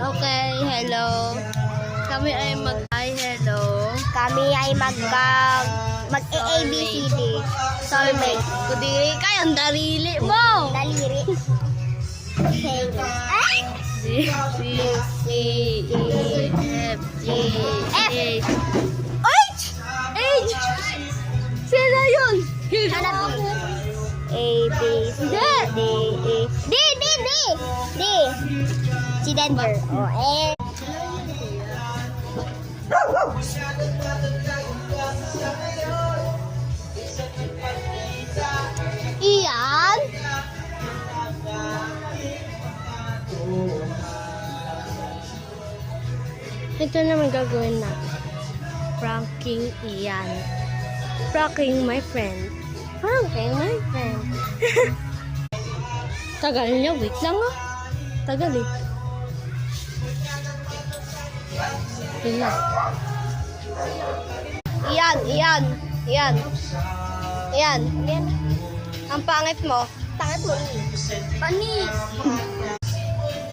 Okay, hello. Kami ay hello. Kami ay mag-AABCD. Soulmate. Kudiri ka, ang dalili mo. Daliri. Okay. Ay! C, E, F, G, H. H! Sino yun? Hanap B. A, B, C, D, E. D! Si Denver. O, eh. Iyan. Ito naman gagawin natin. Pranking Ian. Pranking my friend. Pranking my friend. Tagal niya. Wait lang ah. Tagal eh. Yun na. Ian. Ang pangit mo. Tangat mo. Panis.